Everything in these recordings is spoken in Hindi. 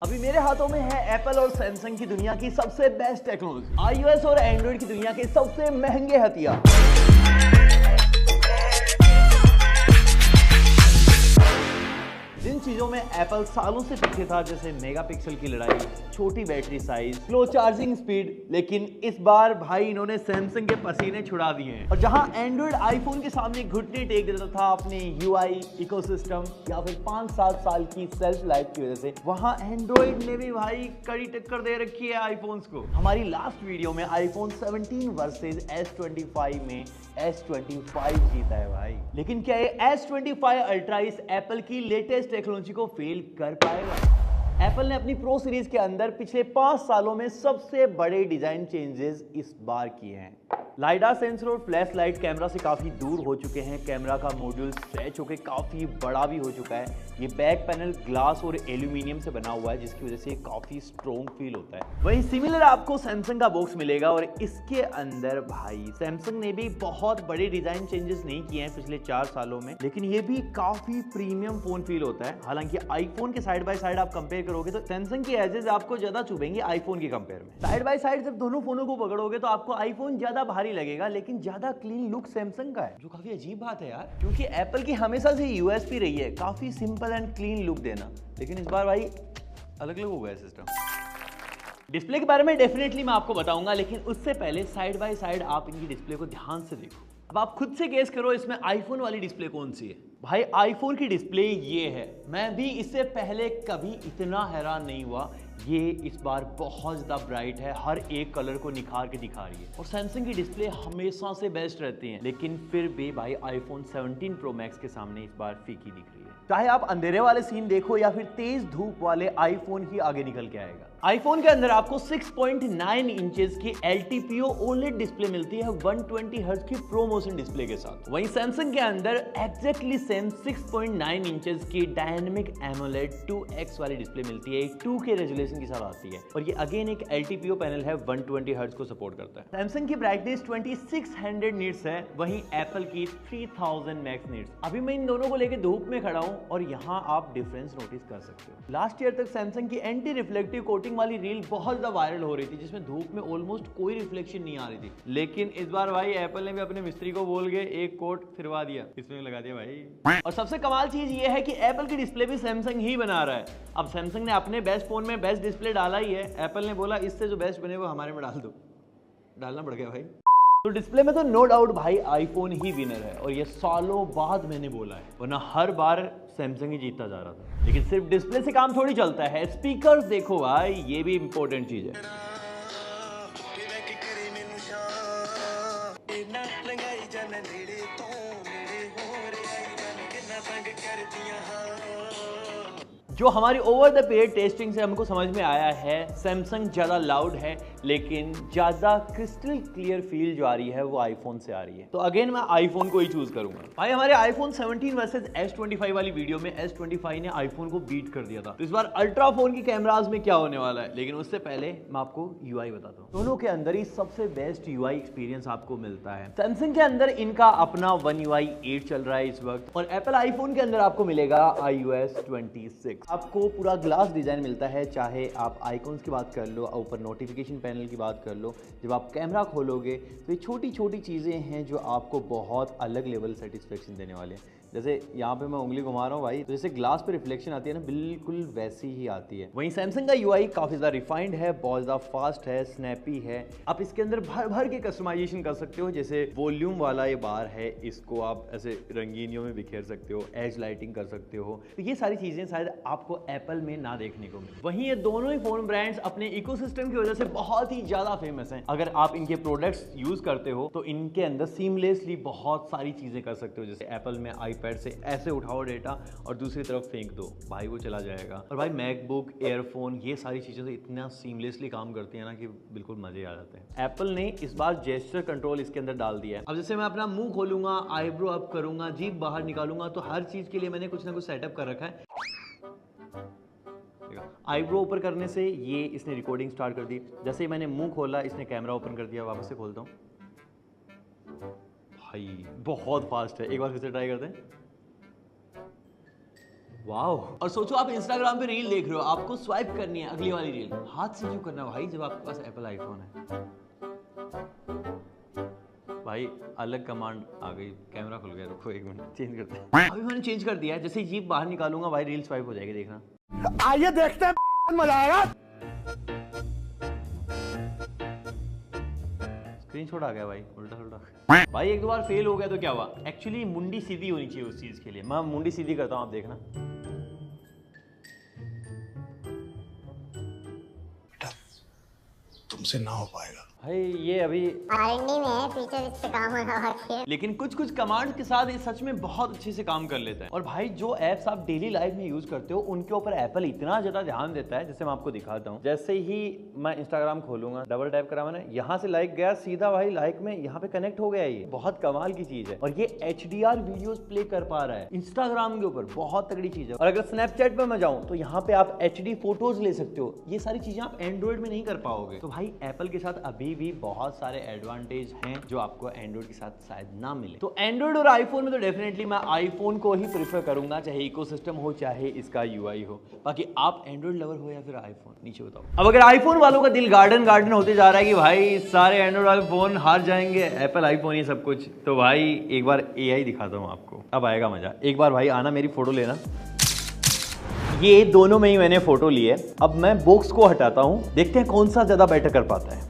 अभी मेरे हाथों में है एप्पल और सैमसंग की दुनिया की सबसे बेस्ट टेक्नोलॉजी, iOS और एंड्रॉइड की दुनिया के सबसे महंगे हथियार। जिन चीजों में एप्पल सालों से पीछे था, जैसे मेगापिक्सल की लड़ाई, छोटी battery size, slow charging speed, लेकिन इस बार भाई इन्होंने सैमसंग के पसीने छुड़ा दिए हैं। और जहां एंड्रॉइड आईफोन के सामने घुटने टेक देता था अपने यूआई इकोसिस्टम या फिर 5-7 साल की सेल्फ लाइफ की वजह से, वहां एंड्रॉइड ने भी भाई कड़ी टक्कर दे रखी है आईफोन्स को। हमारी लास्ट वीडियो में आईफोन 17 वर्सेस S25 में S25 जीता है भाई। लेकिन क्या ये S25 अल्ट्रा इस एप्पल की लेटेस्ट टेक्नोलॉजी को फेल कर पाएगा? एप्पल ने अपनी प्रो सीरीज के अंदर पिछले 5 सालों में सबसे बड़े डिजाइन चेंजेस इस बार किए हैं। लाइडा सेंसर और फ्लैश लाइट कैमरा से काफी दूर हो चुके हैं। कैमरा का मॉड्यूल स्ट्रेच होकर काफी बड़ा भी हो चुका है। ये बैक पैनल ग्लास और एल्यूमिनियम से बना हुआ है, जिसकी वजह से काफी स्ट्रॉन्ग फील होता है। वहीं सिमिलर आपको सैमसंग का बॉक्स मिलेगा और इसके अंदर भाई सैमसंग ने भी बहुत बड़े डिजाइन चेंजेस नहीं किए हैं पिछले 4 सालों में, लेकिन ये भी काफी प्रीमियम फोन फील होता है। हालांकि आईफोन के साइड बाय साइड आप कंपेयर करोगे तो सैमसंग की एजेस आपको ज्यादा चुभेंगे आईफोन के कंपेयर में। साइड बाय साइड जब दोनों फोनों को पकड़ोगे तो आपको आईफोन ज्यादा भारी लगेगा, लेकिन ज्यादा क्लीन लुक सैमसंग का है, जो काफी अजीब बात है यार, क्योंकि एप्पल की हमेशा से यूएसपी रही है काफी सिंपल एंड क्लीन लुक देना। लेकिन इस बार भाई अलग अलग हो गया सिस्टम। डिस्प्ले के बारे में डेफिनेटली मैं आपको बताऊंगा, लेकिन उससे पहले साइड बाय साइड आप इनकी डिस्प्ले को ध्यान से देखो। अब आप खुद से गेस करो इसमें आईफोन वाली डिस्प्ले कौन सी है। भाई आईफोन की डिस्प्ले ये है। मैं भी इससे पहले कभी इतना हैरान नहीं हुआ। ये इस बार बहुत ज़्यादा ब्राइट है, हर एक कलर को निखार के दिखा रही है। और सैमसंग की डिस्प्ले हमेशा से बेस्ट रहती है, लेकिन फिर भी भाई आईफोन 17 प्रो मैक्स के सामने इस बार फीकी दिख रही है। चाहे आप अंधेरे वाले सीन देखो या फिर तेज धूप वाले, आईफोन ही आगे निकल के आएगा। आईफोन के अंदर आपको 6.9 इंचेस की LTPO OLED डिस्प्ले मिलती है 120 हर्ट्ज की प्रो मोशन डिस्प्ले के साथ। वहीं सैमसंग के अंदर एग्जैक्टली सेम 6.9 इंचेस की डायनेमिक एमोलेड 2X वाली डिस्प्ले मिलती है, 2K रेजोल्यूशन के साथ आती है। और ये अगेन एक LTPO पैनल है, 120 हर्ट्ज को सपोर्ट करता है। सैमसंग की ब्राइटनेस 2600 निट्स है, वहीं एप्पल की 3000 मैक्स निट्स। अभी मैं इन दोनों को लेकर धूप में खड़ा हूं और यहाँ आप डिफरेंस नोटिस कर सकते हो। लास्ट ईयर तक सैमसंग की एंटी रिफ्लेक्टिव कोटिंग वाली रील बहुत ज्यादा वायरल हो रही थी, जिसमें धूप में ऑलमोस्ट कोई रिफ्लेक्शन नहीं आ रही थी। लेकिन इस बार भाई एप्पल ने भी अपने मिस्त्री को बोल के एक कोट फिरवा दिया, इसमें लगा दिया भाई। और सबसे कमाल चीज ये है कि एप्पल की डिस्प्ले भी सैमसंग ही बना रहा है। अब सैमसंग ने अपने बेस्ट फोन में बेस्ट डिस्प्ले डाला ही है, एप्पल ने बोला इससे जो बेस्ट बने वो हमारे में डाल दो। डालना पड़ गया भाई। तो डिस्प्ले में तो नो डाउट भाई आईफोन ही विनर है, और ये सालों बाद मैंने बोला है, वरना हर बार सैमसंग ही जीतता जा रहा था। लेकिन सिर्फ डिस्प्ले से काम थोड़ी चलता है, स्पीकर्स देखो भाई, ये भी इंपॉर्टेंट चीज है। जो हमारी ओवर द पीरियड टेस्टिंग से हमको समझ में आया है, सैमसंग ज़्यादा लाउड है, लेकिन ज़्यादा क्रिस्टल क्लियर फील जो आ रही है वो आईफोन से आ रही है। तो अगेन मैं आईफोन को ही चूज करूंगा। भाई हमारे आईफोन 17 वर्सेस S25 वाली वीडियो में S25 ने आईफोन को बीट कर दिया था। तो इस बार अल्ट्रा फोन की कैमराज में क्या होने वाला है, लेकिन उससे पहले मैं आपको यूआई बताता हूँ। दोनों के अंदर ही सबसे बेस्ट यूआई एक्सपीरियंस आपको मिलता है। सैमसंग के अंदर इनका अपना One UI 8 चल रहा है इस वक्त, और एप्पल आईफोन के अंदर आपको मिलेगा iOS 26। आपको पूरा ग्लास डिजाइन मिलता है, चाहे आप आइकॉन्स की बात कर लो, ऊपर नोटिफिकेशन पैनल की बात कर लो। जब आप कैमरा खोलोगे तो ये छोटी छोटी चीज़ें हैं जो आपको बहुत अलग लेवल सेटिस्फेक्शन देने वाले हैं। जैसे यहाँ पे मैं उंगली घुमा रहा हूँ भाई, तो जैसे ग्लास पे रिफ्लेक्शन आती है ना, बिल्कुल वैसी ही आती है। वहीं सैमसंग का यूआई काफ़ी ज़्यादा रिफाइंड है, बहुत ज़्यादा फास्ट है, स्नैपी है। आप इसके अंदर भर भर के कस्टमाइजेशन कर सकते हो। जैसे वॉल्यूम वाला ये बार है, इसको आप ऐसे रंगीनियों में बिखेर सकते हो, एज लाइटिंग कर सकते हो। तो ये सारी चीज़ें शायद आपको एप्पल में ना देखने को मिले। वहीं ये दोनों ही फोन ब्रांड्स अपने इकोसिस्टम की वजह से बहुत ही ज़्यादा फेमस हैं। अगर आप इनके प्रोडक्ट्स यूज़ करते हो तो इनके अंदर सीमलेसली बहुत सारी चीज़ें कर सकते हो। जैसे एप्पल में आईपैड से ऐसे उठाओ डेटा और दूसरी तरफ फेंक दो, भाई वो चला जाएगा। और भाई मैकबुक, एयरफोन, ये सारी चीज़ें तो इतना सीमलेसली काम करती है ना कि बिल्कुल मजे आ जाते हैं। एप्पल ने इस बार जेस्चर कंट्रोल इसके अंदर डाल दिया है। अब जैसे मैं अपना मुंह खोलूंगा, आईब्रो अप करूंगा, जीभ बाहर निकालूंगा, तो हर चीज़ के लिए मैंने कुछ ना कुछ सेटअप कर रखा है। आईब्रो ऊपर करने से ये इसने रिकॉर्डिंग स्टार्ट कर दी। जैसे ही मैंने मुंह खोला, इसने कैमरा ओपन कर दिया। वापस से खोलता हूँ, भाई बहुत फास्ट है। एक बार फिर से ट्राई करते हैं। वाओ। और सोचो आप इंस्टाग्राम पे रील देख रहे हो, आपको स्वाइप करनी है अगली वाली रील, हाथ से क्यों करना भाई जब आपके पास एप्पल आईफोन है। भाई अलग कमांड आ गई, कैमरा खुल गया, रुको 1 मिनट चेंज करते हैं। अभी मैंने चेंज कर दिया है, जैसे ही जीप बाहर निकालूंगा भाई रील स्वाइप हो जाएगी, देखना। आइए देखते हैं, मजा आएगा। स्क्रीनशॉट आ गया भाई, उल्टा उल्टा। भाई 1-2 बार फेल हो गया तो क्या हुआ, एक्चुअली मुंडी सीधी होनी चाहिए उस चीज के लिए। मैं मुंडी सीधी करता हूँ, आप देखना। तुमसे ना हो पाएगा भाई ये अभी R&D में है, फीचर इससे काम होना बाकी है। लेकिन कुछ कमांड के साथ ये सच में बहुत अच्छे से काम कर लेता है। और भाई जो एप्स आप डेली लाइफ में यूज करते हो उनके ऊपर एप्पल इतना ज्यादा ध्यान देता है, जैसे मैं आपको दिखाता हूँ। जैसे ही मैं इंस्टाग्राम खोलूंगा, डबल टैप करा मैंने, यहाँ से लाइक गया सीधा भाई लाइक में यहाँ पे कनेक्ट हो गया। ये बहुत कमाल की चीज है। और ये HDR वीडियोस प्ले कर पा रहा है इंस्टाग्राम के ऊपर, बहुत तगड़ी चीज है। और अगर स्नैपचैट पे मैं जाऊँ तो यहाँ पे आप HD फोटोज ले सकते हो। ये सारी चीजें आप एंड्रॉइड में नहीं कर पाओगे। तो भाई एप्पल के साथ अभी भी बहुत सारे एडवांटेज हैं जो आपको एंड्रॉइड के साथ शायद ना मिले। तो एंड्रॉइड और आईफोन में तो डेफिनेटली मैं आईफोन को ही प्रेफर करूंगा, चाहे इकोसिस्टम हो चाहे इसका UI हो। बाकी आप एंड्रॉइड लवर हो या फिर आईफोन, नीचे बताओ। अब अगर आईफोन वालों का दिल गार्डन होते जा रहा है कि भाई सारे एंड्रॉइड वाले फोन हार जाएंगे, एप्पल आईफोन ये सब कुछ, तो भाई एक बार AI दिखाता हूँ आपको, अब आएगा मजा। एक बार भाई आना, मेरी फोटो लेना। ये दोनों में ही मैंने फोटो ली है। अब मैं बॉक्स को हटाता हूँ, देखते हैं कौन सा ज्यादा बेटर कर पाता है।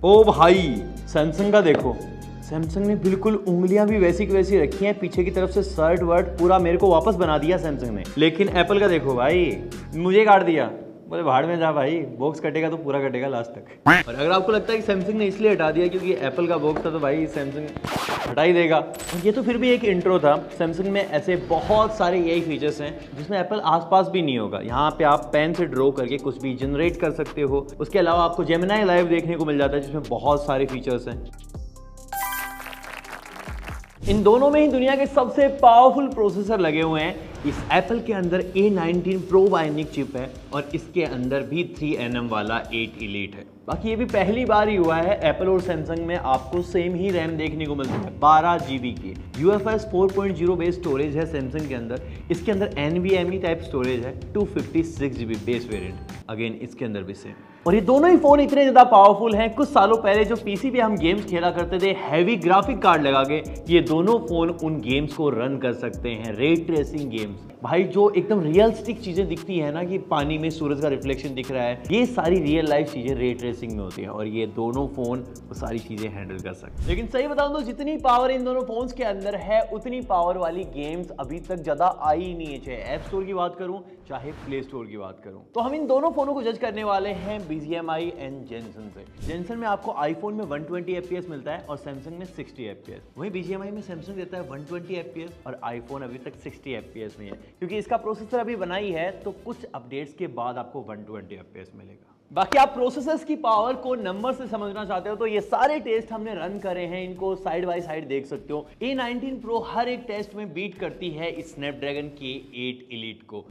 ओ भाई सैमसंग का देखो, सैमसंग ने बिल्कुल उंगलियां भी वैसी की वैसी रखी हैं, पीछे की तरफ से शर्ट वर्ट पूरा मेरे को वापस बना दिया सैमसंग ने। लेकिन एप्पल का देखो भाई, मुझे काट दिया, बोले भाड़ में जा भाई, बॉक्स कटेगा तो पूरा कटेगा लास्ट तक। और अगर आपको लगता है कि सैमसंग ने इसलिए हटा दिया क्योंकि एप्पल का बॉक्स था, तो भाई सैमसंग हटा ही देगा। और ये तो फिर भी एक इंट्रो था। सैमसंग में ऐसे बहुत सारे AI फीचर्स हैं जिसमें एप्पल आसपास भी नहीं होगा। यहाँ पे आप पेन से ड्रॉ करके कुछ भी जनरेट कर सकते हो। उसके अलावा आपको जेमिनी लाइव देखने को मिल जाता है जिसमें बहुत सारे फीचर्स हैं। इन दोनों में ही दुनिया के सबसे पावरफुल प्रोसेसर लगे हुए हैं। इस एप्पल के अंदर A19 Pro बायोनिक चिप है और इसके अंदर भी 3nm वाला 8 Elite है। बाकी ये भी पहली बार ही हुआ है एप्पल और सैमसंग में आपको सेम ही रैम देखने को मिलती है, 12 GB की। UFS 4.0 बेस स्टोरेज है सैमसंग के अंदर, इसके अंदर NVMe टाइप स्टोरेज है, 256 GB बेस वेरिएंट, अगेन इसके अंदर भी सेम। और ये दोनों ही फोन इतने ज्यादा पावरफुल हैं, कुछ सालों पहले जो PC पे हम गेम्स खेला करते थे हैवी ग्राफिक कार्ड लगा के, ये दोनों फोन उन गेम्स को रन कर सकते हैं, रे ट्रेसिंग गेम्स। भाई जो एकदम रियलिस्टिक चीजें दिखती है ना, कि पानी में सूरज का रिफ्लेक्शन दिख रहा है, ये सारी रियल लाइफ चीजें रे ट्रेसिंग में होती है और ये दोनों फोन वो सारी चीजें हैंडल कर सकते हैं। लेकिन सही बताऊं तो जितनी पावर इन दोनों फोन्स के अंदर है उतनी पावर वाली गेम्स अभी तक ज्यादा आई ही नहीं है, चाहे ऐप स्टोर की बात करूं चाहे प्ले स्टोर की बात करूं। तो हम इन दोनों फोनों को जज करने वाले हैं BGMI एंड जेनसन से। जेनसन में आपको आईफोन में 120 FPS मिलता है और सैमसंग में 60 FPS। वहीं BGMI में सैमसंग देता है 120 FPS और आईफोन अभी तक 60 FPS में है, क्योंकि इसका प्रोसेसर अभी बनाई है तो कुछ अपडेट्स के बाद आपको 120 FPS मिलेगा। बाकी आप प्रोसेसर्स की पावर को नंबर से समझना चाहते हो तो ये सारे टेस्ट हमने रन करे हैं, इनको साइड बाय साइड देख सकते हो। A19 Pro हर एक टेस्ट में बीट करती है इस स्नैपड्रैगन के 8 Elite को।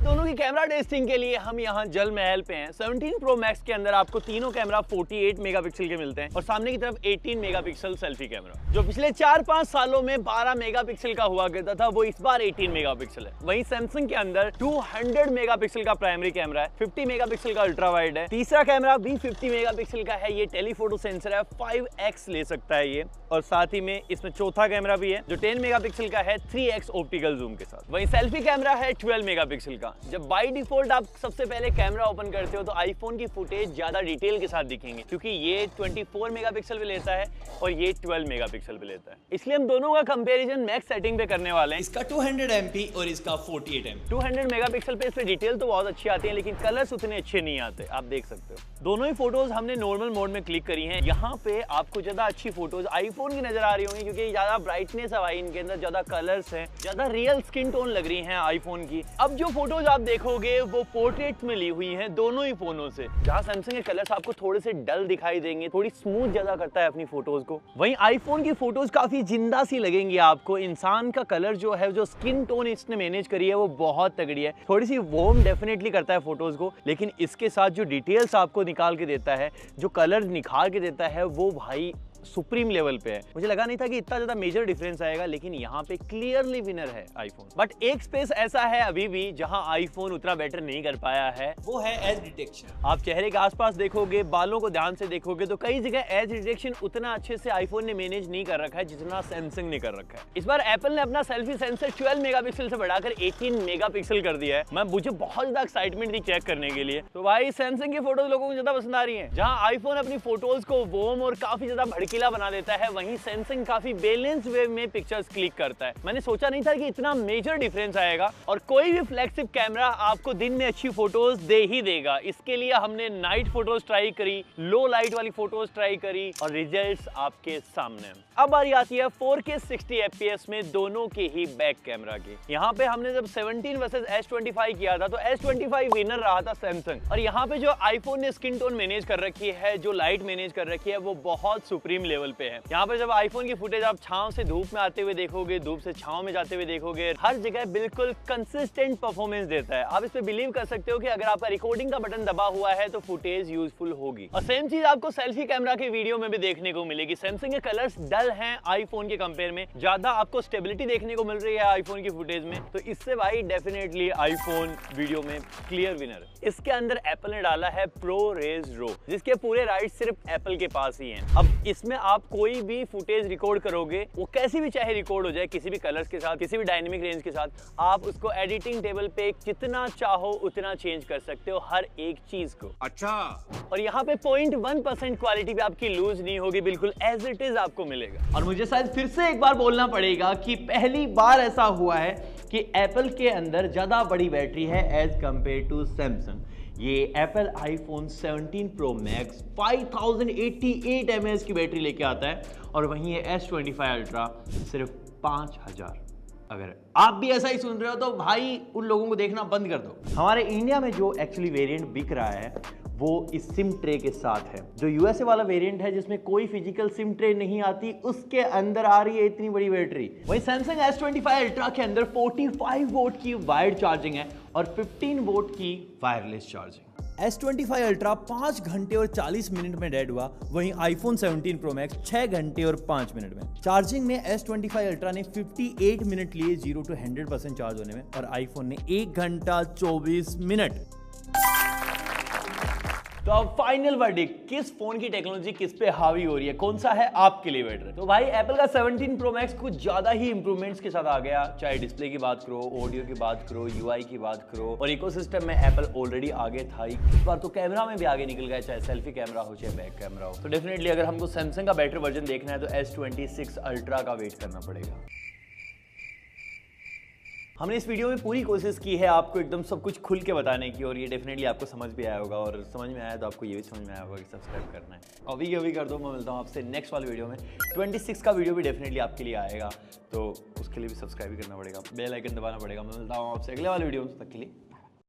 दोनों की कैमरा टेस्टिंग के लिए हम यहाँ जल महल पे हैं। 17 Pro Max के अंदर आपको तीनों कैमरा 48 मेगापिक्सल के मिलते हैं और सामने की तरफ 18 मेगापिक्सल सेल्फी कैमरा, जो पिछले 4-5 सालों में 12 मेगापिक्सल का हुआ करता था, वो इस बार 18 मेगापिक्सल है। वहीं सैमसंग के अंदर 200 मेगापिक्सल का प्राइमरी कैमरा है, 50 मेगापिक्सल का अल्ट्रा वाइड है, तीसरा कैमरा भी 50 मेगापिक्सल का है, ये टेलीफोटो सेंसर है, 5x ले सकता है ये, और साथ ही में इसमें चौथा कैमरा भी है जो 10 मेगापिक्सल का है, 3x ऑप्टिकल जूम के साथ। वहीं सेल्फी कैमरा है 12 मेगापिक्सल का। जब बाय डिफॉल्ट आप सबसे पहले कैमरा ओपन करते हो तो आईफोन की फुटेज ज्यादा डिटेल के साथ दिखेंगे, क्योंकि ये 24 मेगापिक्सल भी लेता है और ये 12 मेगापिक्सल भी लेता है। इसलिए हम दोनों का कंपैरिजन मैक्स सेटिंग पे करने वाले हैं, इसका 200 MP और इसका 48 MP। 200 मेगापिक्सल पे इसमें डिटेल तो बहुत अच्छी आती है, लेकिन कलर्स उतने अच्छे नहीं आते, आप देख सकते हो। दोनों ही फोटोज हमने नॉर्मल मोड में क्लिक करी हैं। यहाँ पे आपको ज्यादा अच्छी फोटोज आईफोन की नजर आ रही होंगी, क्योंकि ज्यादा ब्राइटनेस है इनके अंदर, ज्यादा कलर्स हैं, ज्यादा रियल स्किन टोन लग रही है आईफोन की। अब जो फोटोज आप देखोगे वो पोर्ट्रेट में ली हुई हैं दोनों ही फोनों से। जहां सैमसंग के कलर्स आपको थोड़े से डल दिखाई देंगे, थोड़ी स्मूथ ज्यादा करता है अपनी फोटोज को, वहीं आईफोन की फोटोज काफी जिंदा सी लगेंगी आपको। इंसान का कलर जो है, जो स्किन टोन इसने मैनेज करी है वो बहुत तगड़ी है, थोड़ी सी वार्म डेफिनेटली करता है फोटोज को, लेकिन इसके साथ जो डिटेल्स आपको निकाल के देता है, जो कलर निखार के देता है, वो भाई सुप्रीम लेवल पे है। मुझे लगा नहीं था कि इतना ज्यादा मेजर डिफरेंस आएगा, लेकिन यहाँ पे क्लियरली विनर है आईफोन। बट एक स्पेस ऐसा है अभी भी जहां आईफोन उतना बेटर नहीं कर पाया है, वो है एज डिटेक्शन। आप चेहरे के आसपास देखोगे, बालों को ध्यान से देखोगे तो कई जगह एज डिटेक्शन उतना अच्छे से आईफोन ने मैनेज नहीं कर रखा है जितना सैमसंग ने कर रखा है। इस बार एप्पल ने अपना सेल्फी सेंसर 12 मेगापिक्सल से बढ़ाकर 18 मेगापिक्सल कर दिया है। मुझे बहुत ज्यादा एक्साइटमेंट थी चेक करने के लिए। तो भाई सैमसंग की फोटोज लोगों को ज्यादा पसंद आ रही हैं। जहां आईफोन अपनी फोटोज को वॉर्म और काफी ज्यादा भड़कीला बना देता है, वहीं सैमसंग काफी बैलेंस्ड वे में पिक्चर्स क्लिक करता है। मैंने सोचा नहीं था कि इतना मेजर डिफरेंस आएगा और कोई भी फ्लैगशिप कैमरा आपको दिन में अच्छी फोटोज दे ही देगा। इसके लिए हमने नाइट फोटोज ट्राई करी, लो लाइट वाली फोटोज ट्राई करी और रिजल्ट्स आपके सामने। अब बारी आती है 4K 60 FPS में दोनों के ही बैक कैमरा की। यहाँ पे हमने जब 17 वर्सेस S25 किया था तो S25 विनर रहा था सैमसंग। और यहाँ पे जो आईफोन ने स्किन टोन मैनेज कर रखी है, जो लाइट मैनेज कर रखी है, वो बहुत सुप्रीम लेवल पे है। यहाँ पे जब आईफोन की फुटेज आप छांव से धूप में आते हुए देखोगे, धूप से छांव में जाते हुए देखोगे, हर जगह बिल्कुल कंसिस्टेंट परफॉर्मेंस देता है। आप इस पे बिलीव कर सकते हो कि अगर आपका रिकॉर्डिंग का बटन दबा हुआ है तो फुटेज यूजफुल होगी। और सेम चीज आपको सेल्फी कैमरा के वीडियो में भी देखने को मिलेगी। सैमसंग के कलर्स डल हैं आईफोन के कंपेयर में, ज्यादा आपको स्टेबिलिटी देखने को मिल रही है आईफोन की फुटेज में। तो इससे भाई डेफिनेटली आईफोन वीडियो में क्लियर विनर। इसके अंदर एप्पल ने डाला है प्रो रेज रो, जिसके पूरे राइट्स सिर्फ एप्पल के पास ही हैं। अब इसमें आप कोई भी फुटेज रिकॉर्ड करोगे, वो कैसी भी चाहे रिकॉर्ड हो जाए, किसी भी कलर्स के साथ, किसी भी डायनेमिक रेंज के साथ, आप उसको एडिटिंग टेबल पे जितना चाहो उतना चेंज कर सकते हो, हर एक चीज को। अच्छा। और यहाँ पे 0.1% क्वालिटी भी आपकी लूज नहीं होगी, बिल्कुल एज इट इज आपको मिलेगा। और मुझे शायद फिर से एक बार बोलना पड़ेगा कि पहली बार ऐसा हुआ है कि एप्पल के अंदर ज्यादा बड़ी बैटरी है एज कंपेयर टू सैमसंग। ये Apple iPhone 17 pro max 5088 mAh की बैटरी लेके आता है और वहीं ये S25 अल्ट्रा सिर्फ 5000। अगर आप भी ऐसा ही सुन रहे हो तो भाई उन लोगों को देखना बंद कर दो। हमारे इंडिया में जो एक्चुअली वेरिएंट बिक रहा है वो इस सिम ट्रे के साथ है। जो यूएसए वाला वेरिएंट है जिसमें कोई फिजिकल सिम ट्रे नहीं आती, उसके अंदर आ रही है इतनी बड़ी बैटरी। वहीं सैमसंग S25 अल्ट्रा के अंदर 45 वोल्ट की वायर्ड चार्जिंग है और 15 वोल्ट की वायरलेस चार्जिंग। S25 अल्ट्रा 5 घंटे और 40 मिनट में डेड हुआ, वहीं आईफोन 17 प्रो मैक्स 6 घंटे और 5 मिनट में। चार्जिंग में S25 अल्ट्रा ने 58 मिनट लिए 0 to 100% चार्ज होने में और आईफोन ने 1 घंटा 24 मिनट। तो अब फाइनल वर्डिक्ट, किस फोन की टेक्नोलॉजी किस पे हावी हो रही है, कौन सा है आपके लिए बेटर? तो भाई एप्पल का 17 प्रो मैक्स कुछ ज्यादा ही इंप्रूवमेंट्स के साथ आ गया। चाहे डिस्प्ले की बात करो, ऑडियो की बात करो, यूआई की बात करो, और इकोसिस्टम में एप्पल ऑलरेडी आगे था ही। इस बार तो कैमरा में भी आगे निकल गया, चाहे सेल्फी कैमरा हो चाहे बैक कैमरा हो। तो डेफिनेटली अगर हमको सैमसंग का बेटर वर्जन देखना है तो S26 अल्ट्रा का वेट करना पड़ेगा। हमने इस वीडियो में पूरी कोशिश की है आपको एकदम सब कुछ खुल के बताने की, और ये डेफिनेटली आपको समझ भी आया होगा, और समझ में आया तो आपको ये भी समझ में आया होगा कि सब्सक्राइब करना है। अभी कर दो। मैं मिलता हूँ आपसे नेक्स्ट वाले वीडियो में। 26 का वीडियो भी डेफिनेटली आपके लिए आएगा, तो उसके लिए भी सब्सक्राइब भी करना पड़ेगा, बेल आइकन दबाना पड़ेगा। मैं मिलता हूँ आपसे अगले वाले वीडियो में, तब तक के लिए